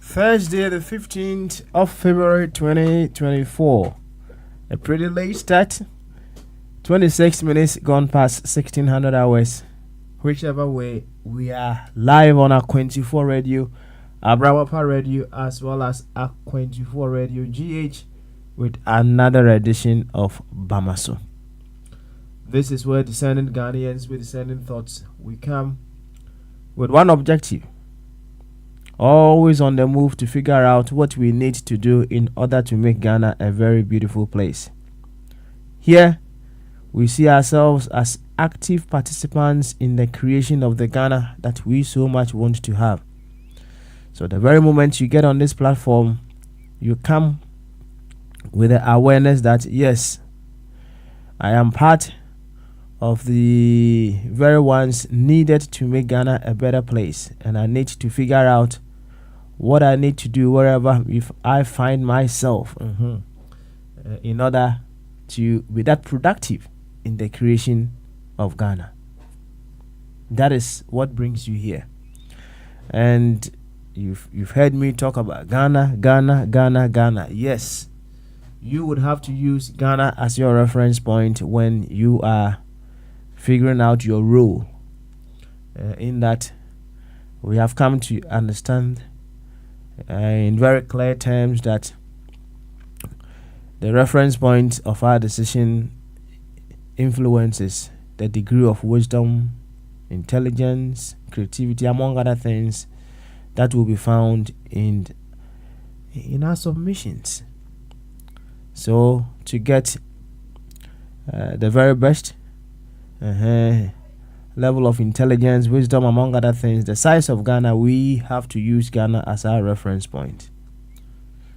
Thursday, the 15th of February 2024. A pretty late start. 26 minutes gone past 1600 hours. Whichever way, we are live on our 24 radio, Abrawapa radio, as well as our 24 radio GH with another edition of Bamaso. This is where descendant Ghanaians with descendant thoughts, we come with one objective. Always on the move to figure out what we need to do in order to make Ghana a very beautiful place. Here, we see ourselves as active participants in the creation of the Ghana that we so much want to have. So the very moment you get on this platform, you come with the awareness that yes, I am part of the very ones needed to make Ghana a better place, and I need to figure out what I need to do wherever if I find myself in order to be that productive in the creation of Ghana. That is what brings you here. And you've heard me talk about Ghana. Yes, you would have to use Ghana as your reference point when you are figuring out your role. In that, we have come to understand in very clear terms that the reference point of our decision influences the degree of wisdom, intelligence, creativity, among other things that will be found in our submissions. So to get the very best level of intelligence, wisdom, among other things, the size of Ghana, we have to use Ghana as our reference point.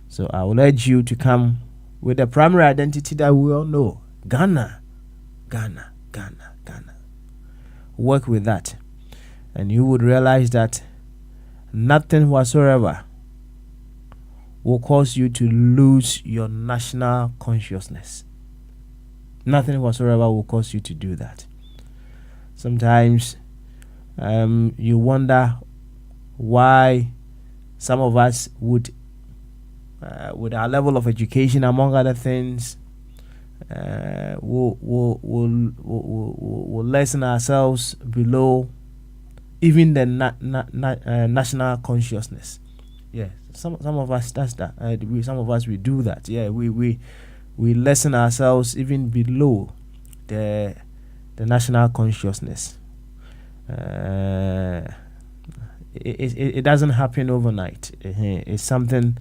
So I will urge you to come with the primary identity that we all know. Ghana. Work with that. And you would realize that nothing whatsoever will cause you to lose your national consciousness. Nothing whatsoever will cause you to do that. Sometimes you wonder why some of us would, with our level of education, among other things, will lessen ourselves below even the national consciousness. Yeah, some of us does that. Some of us we do that. Yeah, we lessen ourselves even below the national consciousness. It doesn't happen overnight. It's something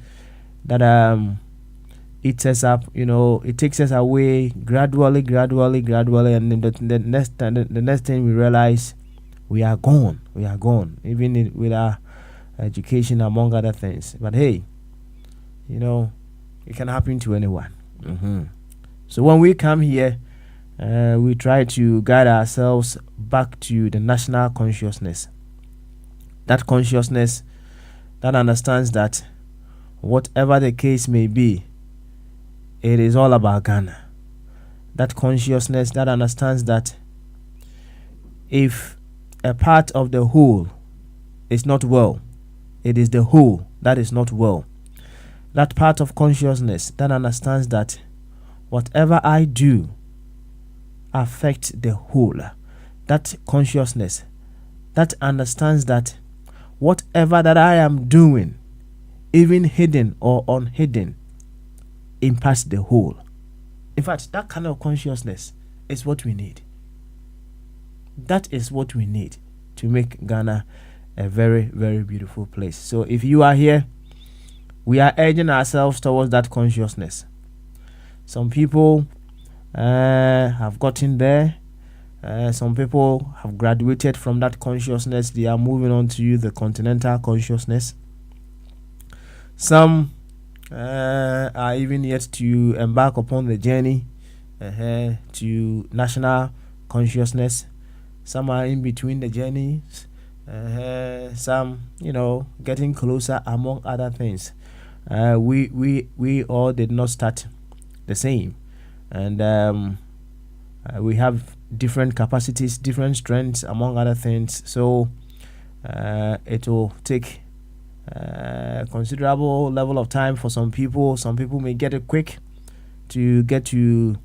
that eats us up. It takes us away gradually, and then the next thing we realize, we are gone. Even with our education, among other things. But hey, it can happen to anyone. So when we come here, we try to guide ourselves back to the national consciousness. That consciousness that understands that whatever the case may be, it is all about Ghana. That consciousness that understands that if a part of the whole is not well, it is the whole that is not well. That part of consciousness that understands that whatever I do affects the whole. That consciousness that understands that whatever that I am doing, even hidden or unhidden, impacts the whole. In fact, that kind of consciousness is what we need. That is what we need to make Ghana a very, very beautiful place. So if you are here, we are urging ourselves towards that consciousness. Some people have gotten there. Some people have graduated from that consciousness. They are moving on to the continental consciousness. Some are even yet to embark upon the journey to national consciousness. Some are in between the journeys. Some, getting closer, among other things. we all did not start the same, and we have different capacities, different strengths, among other things. So it will take considerable level of time for some people. Some people may get it quick to get to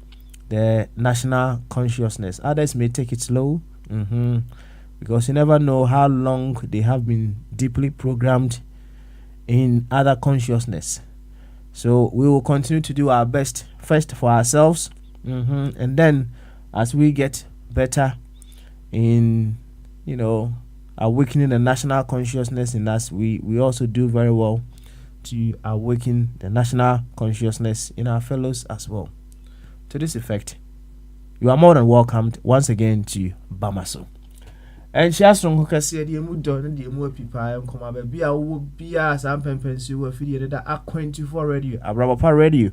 the national consciousness. Others may take it slow, because you never know how long they have been deeply programmed in other consciousness. So we will continue to do our best first for ourselves, and then as we get better in, awakening the national consciousness in us, we also do very well to awaken the national consciousness in our fellows as well. To this effect, you are more than welcomed once again to Bamaso. And she has strong hookah said, "You would do the more people and come up, be a be as I'm pens you were feeding that A24 radio, a Rabapa radio,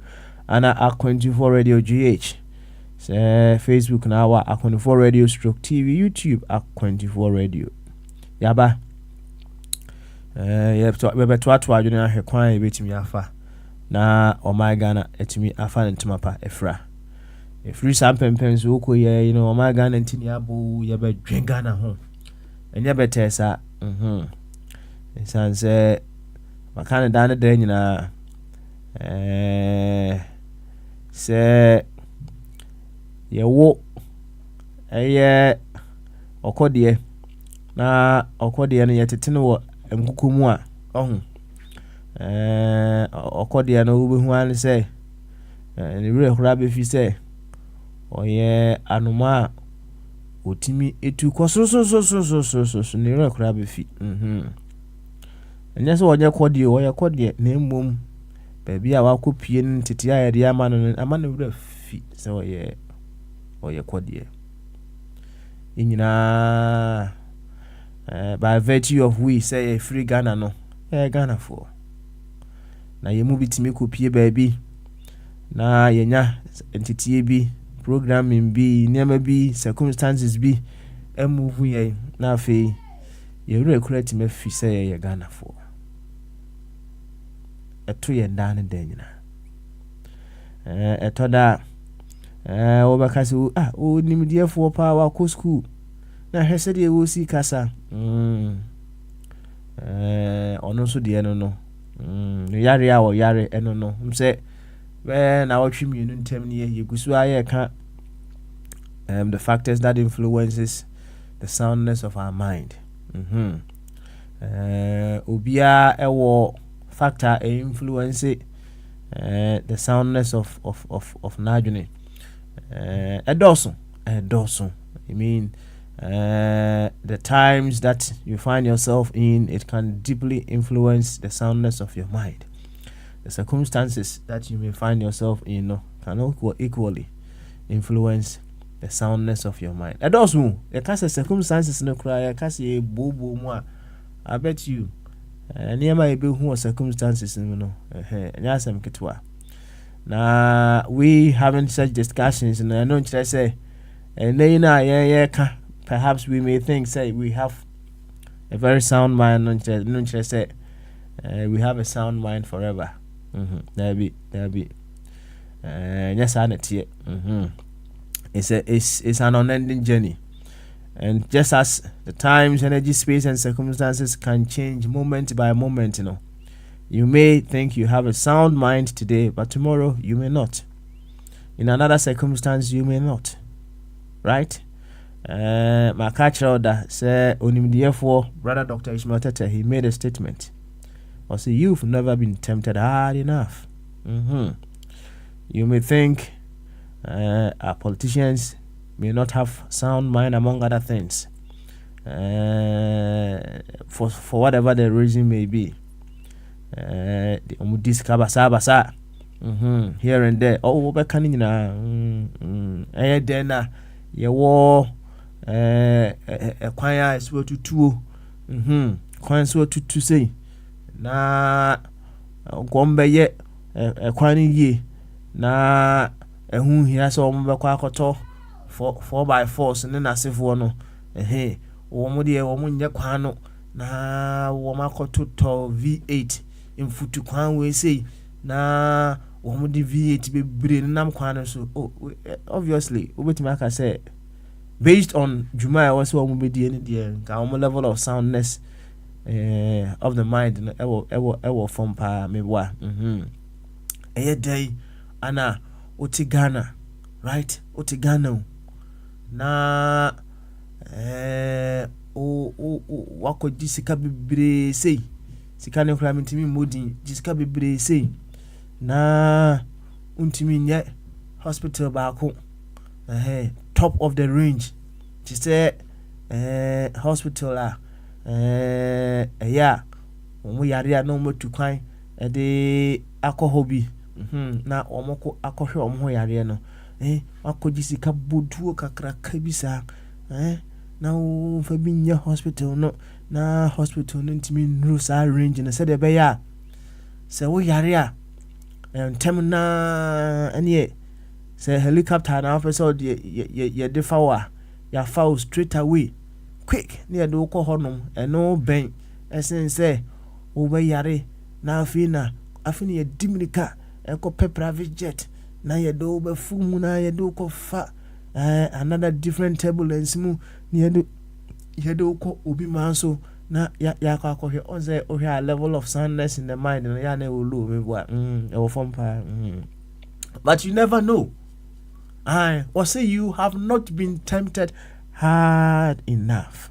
and A24 radio GH. Say Facebook now, A24 radio stroke TV, YouTube, A24 radio. Yaba. You have to be better to our junior hair quine bit me afa. Na o my Ghana et me afa and to mapa efra. If you some pens woko ye, o my Ghana and Tiniabu, you bet drink Ghana home. And you better say, it sounds my kind of down the say, ye wo, okodie, na okodie no yetino enkukumua, okodie no ube huan say, and the real rabbi fi say, oye anuma. Otimi etu kwaso so ne re kra be fi enya se wonye kodie woye kodie na emom ba bia wa kopie n tete ya de ama no re fi se woye kodie inyina by virtue of we say free Ghana no Ghana for na yemu bitimi kopie ba bi na yenya entity bi programming be never be circumstances be a movie na fe you recruit me fi say ye Ghana for a 2 year down den na toda obakasi o nimdie for power ko school na hese de wo si kasa ono so de no yare a wo yare eno no mse when our community ntem ne ye gusu aye ka the factors that influences the soundness of our mind. Obia ewo factor influence the soundness of Najune. Edoso. I mean the times that you find yourself in, it can deeply influence the soundness of your mind. The circumstances that you may find yourself in can equally influence the soundness of your mind. And also, the case circumstances no cry, case bobo moi. I bet you, near my be who circumstances no, nyasem kitwa. Now we having such discussions, and I know what I say, and then perhaps we may think say we have a very sound mind. No, say we have a sound mind forever. There be yes, I net it's an unending journey, and just as the times, energy, space, and circumstances can change moment by moment, you may think you have a sound mind today, but tomorrow you may not. In another circumstance, you may not. Right? My catcher order say onimdiefo brother Dr. Ishmael Tete, he made a statement. Or say you've never been tempted hard enough. You may think our politicians may not have sound mind, among other things, for whatever the reason may be. Basa here and there. Oh, we can then you war a choir is what to two. Choir is what to say. Na gombe ye kwani ye na ehun hia so mo bekwa akoto 4x4 ne na sefo no wo mo de wo mo nye kwan no na wo makoto to V8 mfutu kwan we say na wo de VAT bebre nam kwan so obviously obetimi aka say based on Juma was wo be die ne die ka wo level of soundness of the mind no ewo from pa mebwa day ana oti Ghana, right? Oti Ghana na wako jisika bebre sei sika ne kra mentimi modin jisika bebre sei na untimi nye hospital baako top of the range she say hospital yeah omo yare na omo tukwan de alcohol bi na omo ko akohwe omo yare no akoji sika boduo kakra kabisa na o fa binya hospital no na hospital no ntimi nru sa range na se de be ya se wo yare a ntem na ane se helicopter na officer ye de fawa ya faw straight away quick near do ko honom no ben esen se wo be yare na afina ye dimnika ko private jet na ye do be fumu na ye do ko fa another different turbulence mu ye do ko obi manso na ya ko akɔhwe onze ohwe a level of soundness in the mind no ya na olu me bua e wo form pa but you never know. Or say you have not been tempted hard enough.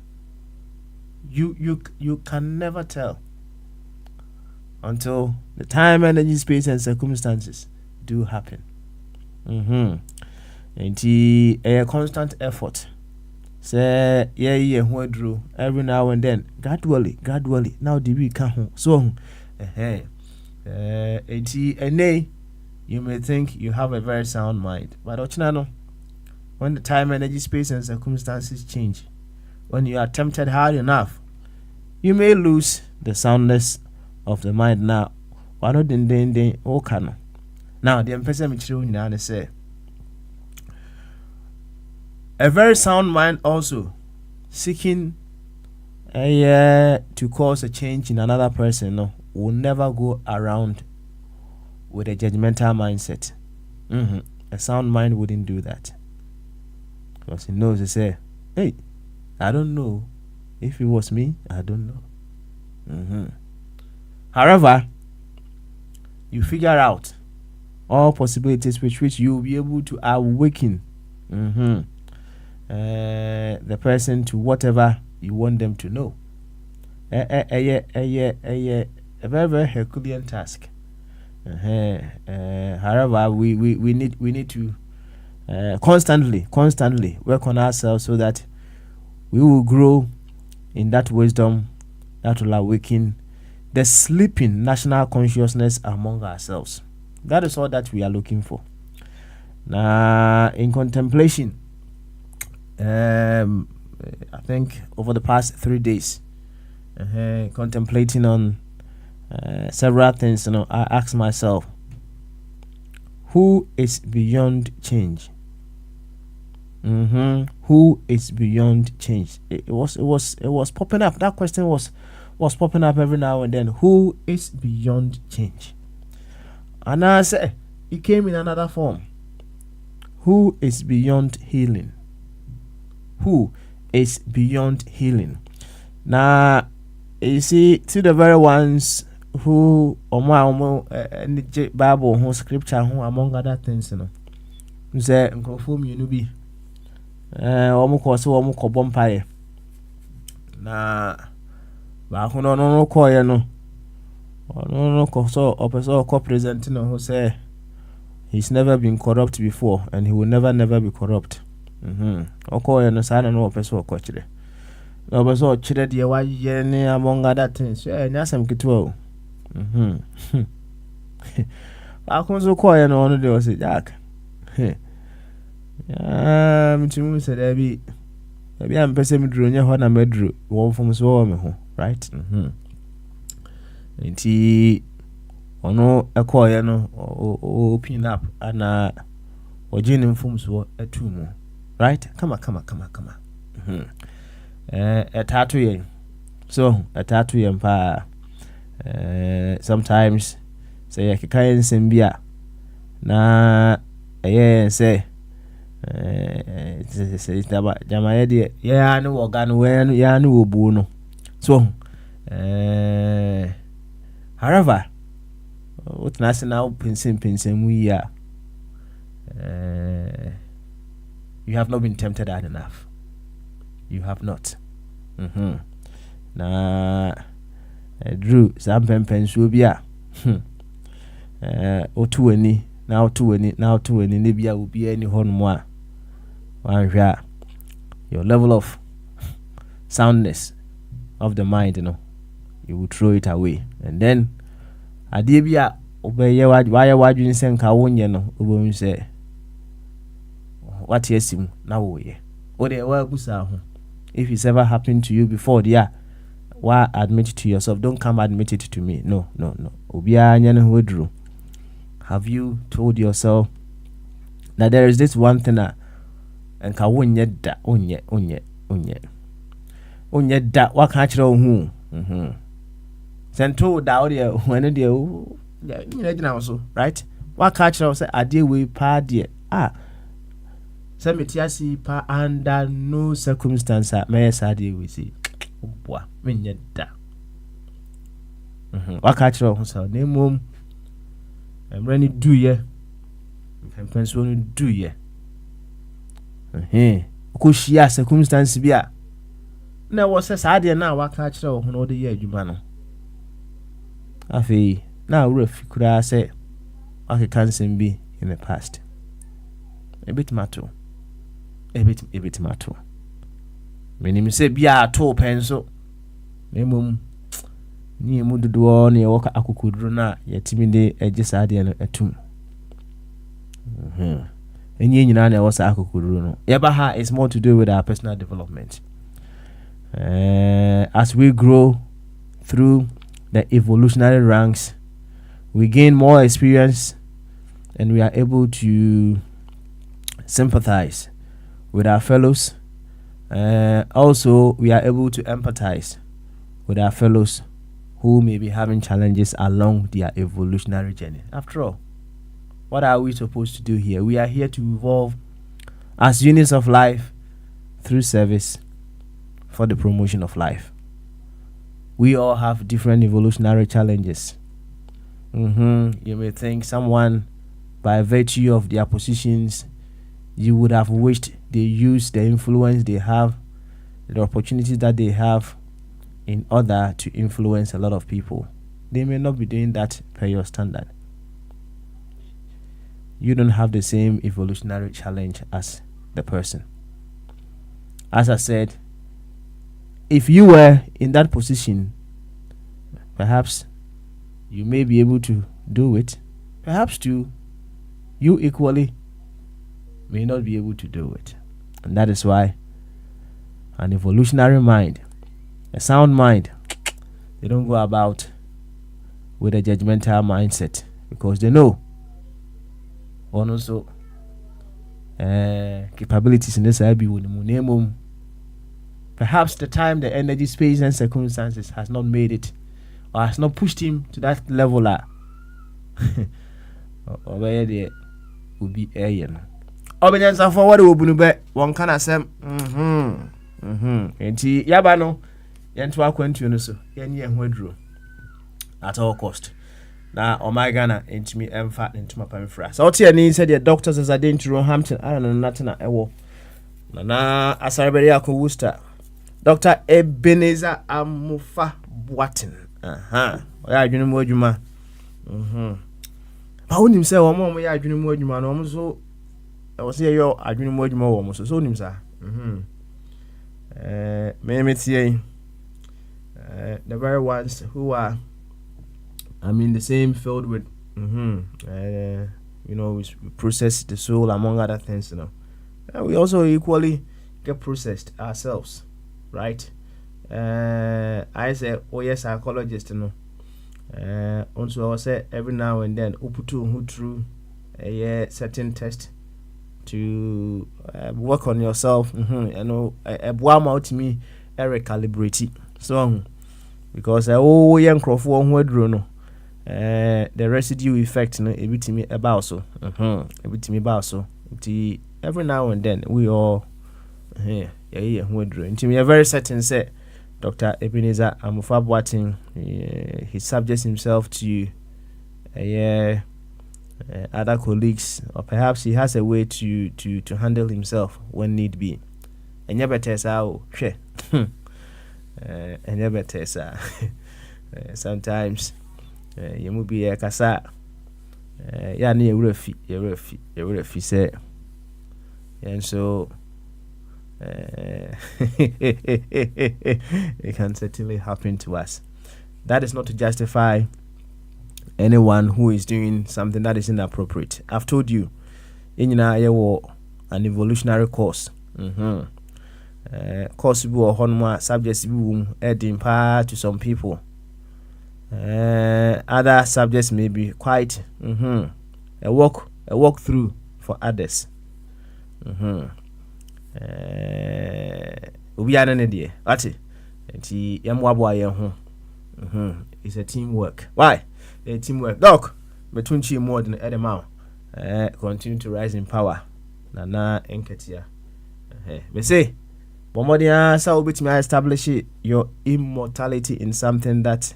You can never tell until the time, energy, space, and circumstances do happen. And a constant effort. Say who drew every now and then, gradually. Now the week come so you may think you have a very sound mind, but when the time, energy, space, and circumstances change, when you are tempted hard enough, you may lose the soundness of the mind. Now, why not then okano? Now, the person me say a very sound mind also seeking to cause a change in another person will never go around with a judgmental mindset. A sound mind wouldn't do that, because he knows, he say, hey, I don't know if it was me, I don't know. However, you figure out all possibilities with which you will be able to awaken the person to whatever you want them to know. A very, very Herculean task. However, we need to constantly work on ourselves so that we will grow in that wisdom that will awaken the sleeping national consciousness among ourselves. That is all that we are looking for. Now, in contemplation, I think over the past 3 days, contemplating on several things, I ask myself, who is beyond change? Who is beyond change? It was popping up. That question was popping up every now and then. Who is beyond change? And I said, it came in another form. Who is beyond healing? Who is beyond healing? Now, you see, to the very ones who Bible, who scripture, who among other things, say, conform you be almost bompire. Na no call no so presenting who say he's never been corrupt before and he will never be corrupt. No sana no person kochire. No person chire de wa ye among other things. Nyasam kitwa. Akonzo call no de was Jack. Mtimu said ebi am pese me duro nya ho na medro won fom so me ho, right? Enti ono ekoye no open up ana ojini mfom so atumu, right? Come etatu yen, so etatu yen pa Sometimes say keka nsem bia na say say jama ye de ya no organ we ya no obu no. So however, what na now pensem we ya you have not been tempted hard enough. You have not. Na Drew some pensuo bia otuani na otuani ne bia obi ani honmo a wanhwa your level of soundness of the mind, you know, you will throw it away. And then ade bia obeye wadwin sen ka wonye no obom say what yesim na wo ye o de wa gusa ho. If it's ever happened to you before, why admit it to yourself? Don't come admit it to me. No. Obia nyane hodru. Have you told yourself that there is this one thing that enka wonye da onye da wa ka kire hu sento da o de when de o nyina gina so, right? Wa ka kire say ade we pa de say metiasi pa under no circumstance may ade we say boa menye da wa ka kire hu say na mom emrani do ye mpenso no do ye ko shia circumstance bia na wo se saade na wa ka kire ho no de ye adwuma no afi na wura fikura se akansem bi in the past a bit matter menim se bia to penso memum ni mu dodo na ye woka akokuduru na yetimi de ege saade no atum enye nyina na wo sa akokuduru no yeba ha is more to do with our personal development. As we grow through the evolutionary ranks, we gain more experience and we are able to sympathize with our fellows. Also, we are able to empathize with our fellows who may be having challenges along their evolutionary journey. After all, what are we supposed to do here? We are here to evolve as units of life through service for the promotion of life. We all have different evolutionary challenges. You may think someone, by virtue of their positions, you would have wished they used the influence they have, the opportunities that they have, in order to influence a lot of people. They may not be doing that per your standard. You don't have the same evolutionary challenge as the person. As I said, if you were in that position, perhaps you may be able to do it. Perhaps too, you equally may not be able to do it. And that is why an evolutionary mind, a sound mind, they don't go about with a judgmental mindset, because they know also capabilities in this IB. Perhaps the time, the energy, space, and circumstances has not made it, or has not pushed him to that level. Or where there will be air. Obenyansa for what will be one can asem. Enti yabano yentu akwantu no so yenye ehwaduro at all cost. Na omagana entimi emfa ntuma pamfra. So tie ni said the doctors as adentro Hampton ana natina ewo. Na asarberi akọ Worcester. Dr. Ebenezer Amufa Boatin. Oya adwene mu adwuma. Ba onim se wo mo ya adwene mu adwuma no mo so wo se yo adwene mu adwuma wo mo so onim sa. The very ones who are the same field with we process the soul among other things, you know. And we also equally get processed ourselves, right? I say, oh yes, psychologist, you know. Also I say every now and then uputu who through a certain test to work on yourself, a boam out to me, recalibrate. So because oh young crofo ho aduro no the residue effect no ebitimi eba so ebitimi ba so every now and then we all yeah ho aduro nti we are very certain say Dr. Ebenezer Amufa Boateng he subjects himself to other colleagues, or perhaps he has a way to handle himself when need be. And you better say, and you better say, sometimes you will be a kasa. Yeah, near refi say, and so it can certainly happen to us. That is not to justify anyone who is doing something that is inappropriate. I've told you, in an evolutionary course. Course be or honma subjects be adding part to some people. Other subjects may be quite a walk through for others. Obi ana de ati enti yamwabo aye ho it's a teamwork. Why? A teamwork. Doc, betunchi more than edema. Continue to rise in power. Nana enketia. Me say, Bomodia sa obitimi establish your immortality in something that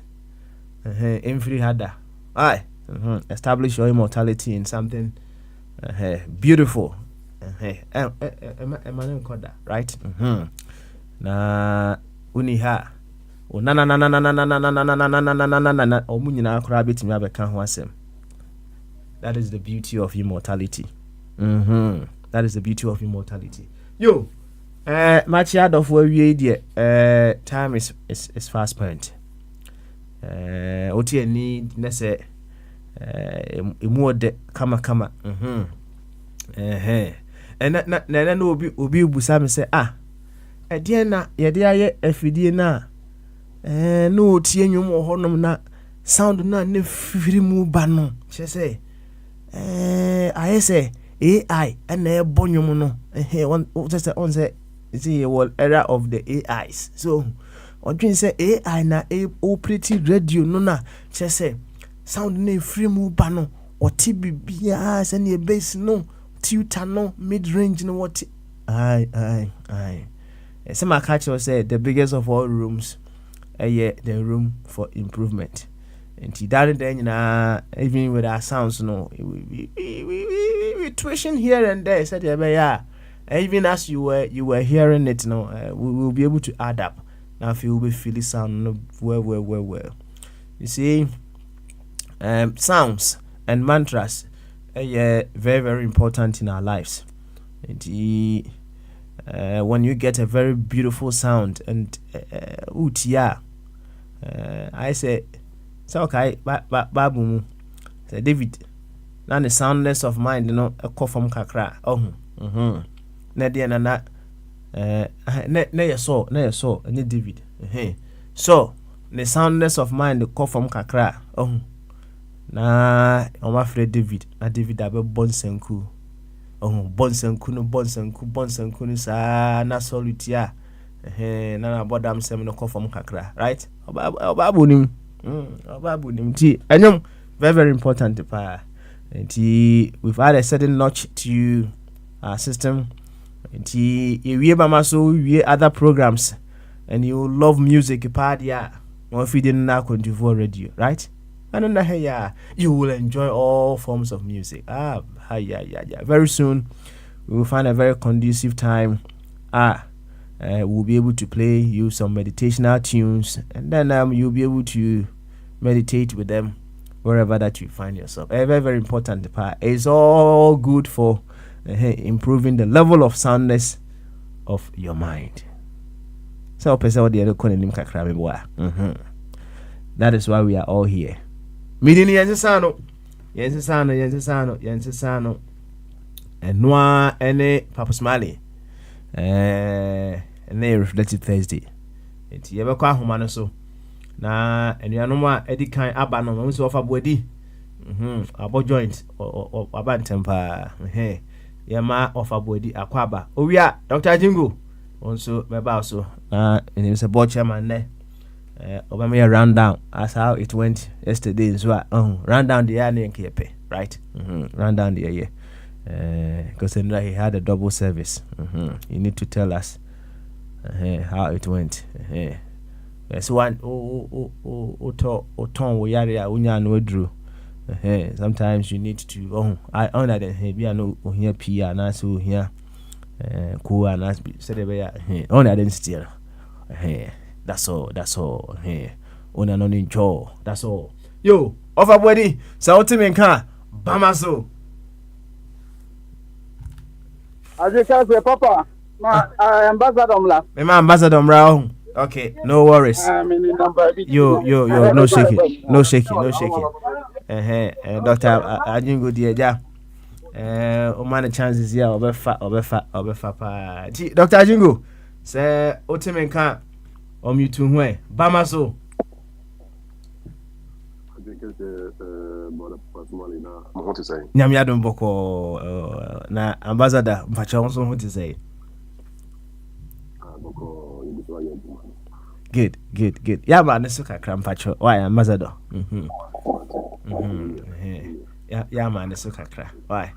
infri hada. Aye. Establish your immortality in something beautiful. Right? Na uniha. That is the beauty of immortality. That is the beauty of immortality. Yo, much yard of where we time is fast spent. Oti need nese more de kama. And na no obi busa me say ɛdeɛ na yɛde ayɛ afidie na no tie nwom wɔ hɔnom na sound na ne firi mu ba no kyerɛ sɛ ayɛ sɛ AI ɛna ɛbɔ nwom no on say it's a world era of the AIs. So ɔdwen sɛ AI na operate radio no na kyerɛ sɛ sound na firi mu ba no ɔte bibia sɛ ne bass no tutor no mid range no what aye some catcher said the biggest of all rooms the room for improvement. And then even with our sounds no we tuition here and there said yeah even as you were hearing it no we will be able to add up now if you will be feeling sound well. You see sounds and mantras very very important in our lives. And when you get a very beautiful sound and I say so okay babu say David na the soundness of mind a call from kakra na dia na na you saw and David so the soundness of mind the call from kakra na I'm afraid David abe bonsenku bonsenku sa na solutia na bodam sem no kofom kakra right obabu nim ti enyom very very important pa nti we've added a certain notch to our system nti ewie ba maso wie other programs and you love music pa dia mo feeding na control radio right and then you will enjoy all forms of music. Very soon we will find a very conducive time. We'll be able to play you some meditational tunes, and then you'll be able to meditate with them wherever that you find yourself. A very very important part. It's all good for improving the level of soundness of your mind. So that is why we are all here. Midini yensano and noa ene Papa Smiley ene Reflective Thursday enti yebekwa ahoma no so na enuanom a edi kan aba no mo so ofa boadi abo joint aba ntempa yema ofa boadi akwaba owia Dr. Jingo onso meba so na ene se board chairman ne Obama round down as how it went yesterday. So round down the year, right? Round down the year. Because he had a double service. You need to tell us how it went. So one sometimes you need to I honor the be no here Pia na so here cool and as said on identity. That's all. On and enjoy. That's all. Yo, offer body, so ultimate car, Bamaso. As you can say, Papa, my ambassador, my ambassador, Brown. Okay, no worries. Yo, no shaking. Doctor, I didn't go there, yeah. Man, chances here, obefa. Doctor Ajingo, say, ultimate car, you to where? Bamaso. Nyamia don't boko na ambassador mpacha wonso ho to say. Good. Yeah, man, this is kakra mpacha. Why ambassador? Yeah, man, this is kakra. Why?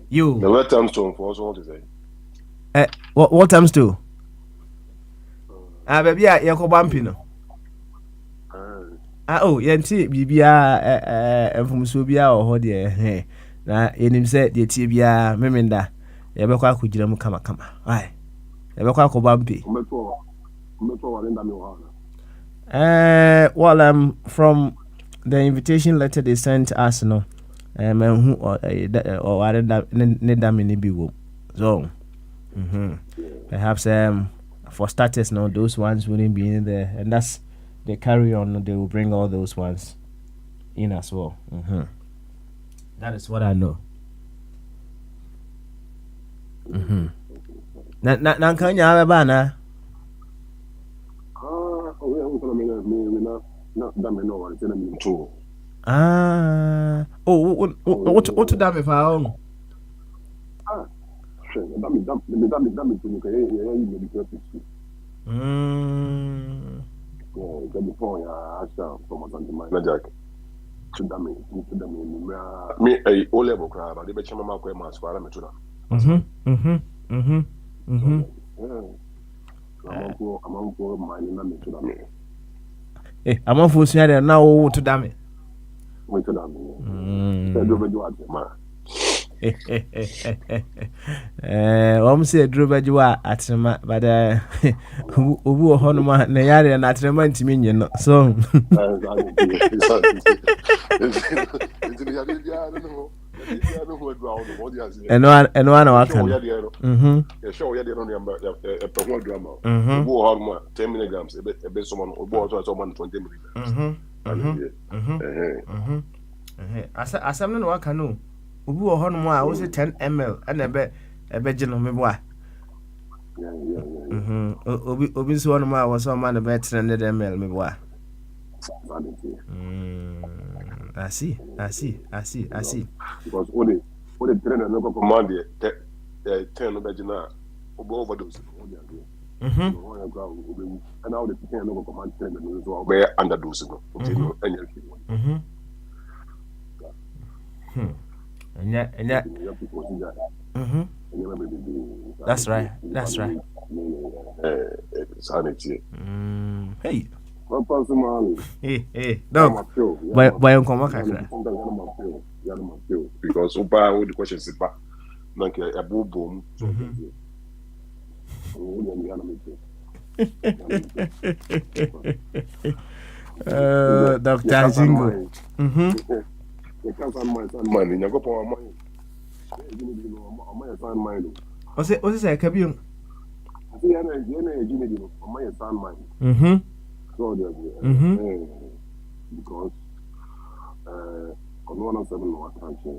You. The what times to for also to say. What times to? Baby, you ko bampi no. Yenti bibia mfumso bia o ho de na yenim se de tie bia memenda ye bekwa akugire mu kama ai ye bekwa akoba mpi well from the invitation letter they sent us no who or ne damini bi wo so perhaps for starters no those ones wouldn't be in there, and that's they carry on, they will bring all those ones in as well. That is what I know. Na kanya aba na. What to dame fa on? Jack. Me a O level crab, but they bet you my mask for I'm I'm on for there now to damn it. Wait to damn say drove you at some but who honor na yare na tremanti minye no so and one I can show you a perform drama 10 milligrams a bit someone or someone 20 milligrams as I'm no can know Ubu or Honma was 10 ml and a bedgen of me boy. Obis one more was some man a better than ml me boy. I see. Because all the trainer local command 10 bedgena overdose. And now the 10 local command trainer were underdosing. And yeah. That's right. Sanity. Hey. Hey. No. Why you come back? Because all the questions is back. Like a boom. Dr. Zingo. You can't find my son money. You go for money. What's it? Kabium? I see my son money. So because on 107 no attention.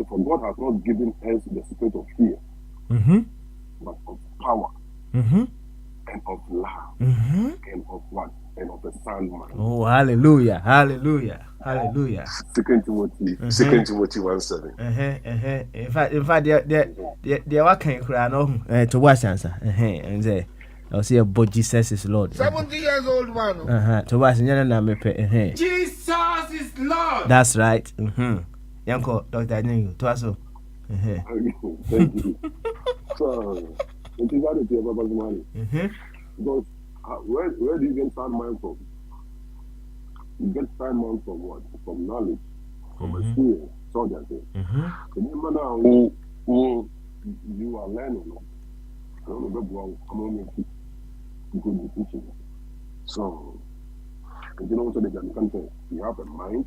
For God has not given us the spirit of fear, but of power, and of love, and of what? And of a sound mind. Oh, hallelujah. Hallelujah. Second Timothy 1:7. In fact, the what can cry no to watch answer. And say, I'll say, but Jesus is Lord. 70 years old man. To watch na me pe. Jesus is Lord. That's right. Yanko, Dr. Ningu, to us. Thank you. So, it is that you have money. Because where do you get sound mind from? You get sound mind from what? From knowledge, from experience. So that's it. Remember now who you are learning. I don't know come on make good decisions. So, and you know also they can content. You have a mind,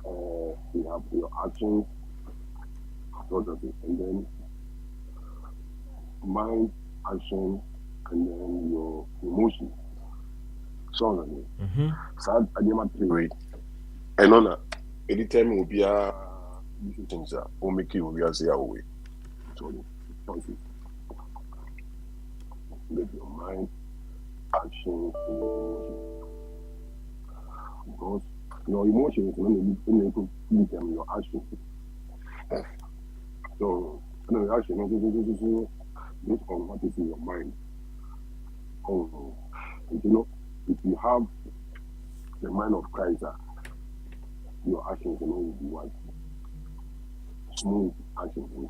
you have your actions, so that's it. And then mind, action, and then your emotions. So that's it. So I did my theory. And on that, anytime will be a things that will make you say away. So the choices. With your mind, action, and your emotions. Because your emotions when you lead them your actions. So your action based on what is in your mind. And you know, if you have the mind of Christ, your actions will be what? Smooth actions and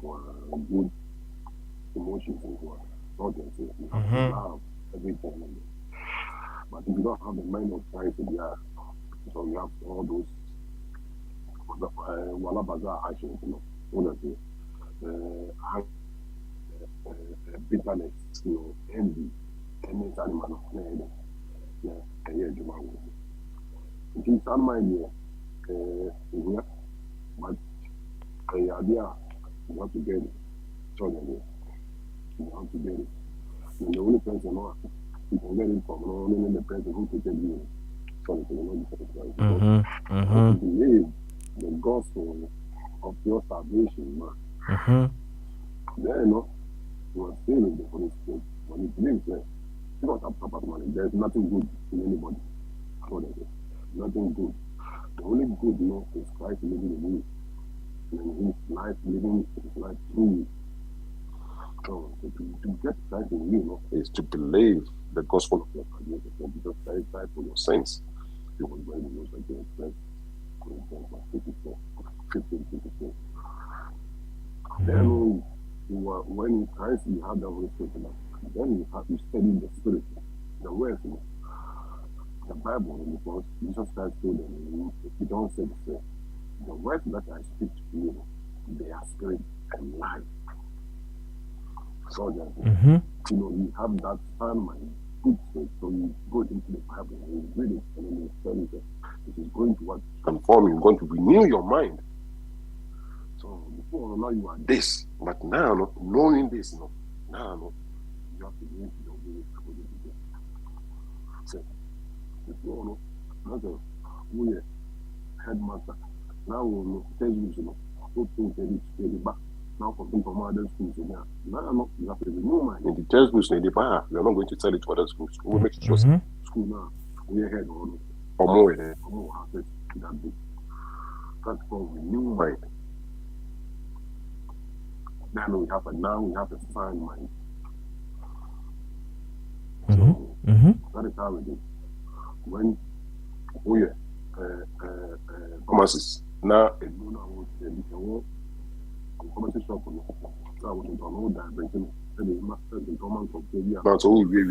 good emotions and what you have to love everything. But if you don't have the mind of Christ, so you have all those walabaza actions, bitterness, envy, any animal of and yeah, Juma. It is on my idea, but idea you have to get it. So you have to get it. And the only person you can get it from, only the person who can tell you. So you know to believe the gospel of your salvation, man. Then you are still in the Holy Spirit. When you believe that you don't have proper money, there's nothing good in anybody. Nothing good. The only good, is Christ living in you. And his life living his life through you. So to get Christ in you, is to believe the gospel of your salvation. Because Christ died for your sins. He was very much like the express. Corinthians 15:54. Then when Christ you have the Holy Spirit, then you study the Spirit, the words, the Bible, because Jesus Christ told them, you don't say the words that I speak to you, they are spirit and life. So that you have that sound mind, good faith, so you go into the Bible and you read it, and then you study it. It is going to transform you, going to renew your mind. So before now you are this, but now knowing this, now you have to go into your way according to this. So before not we headmaster. Now we tell you back. Now for some from other schools, now you have to renew mind. In the textbooks, we are not going to tell it to other schools. We make sure school now we are ahead or more have that book. That's called renew mind. Now we have a sound mind. So that is how we do. When pharmacists now a pharmacy shop, so I was in all that, but that's all we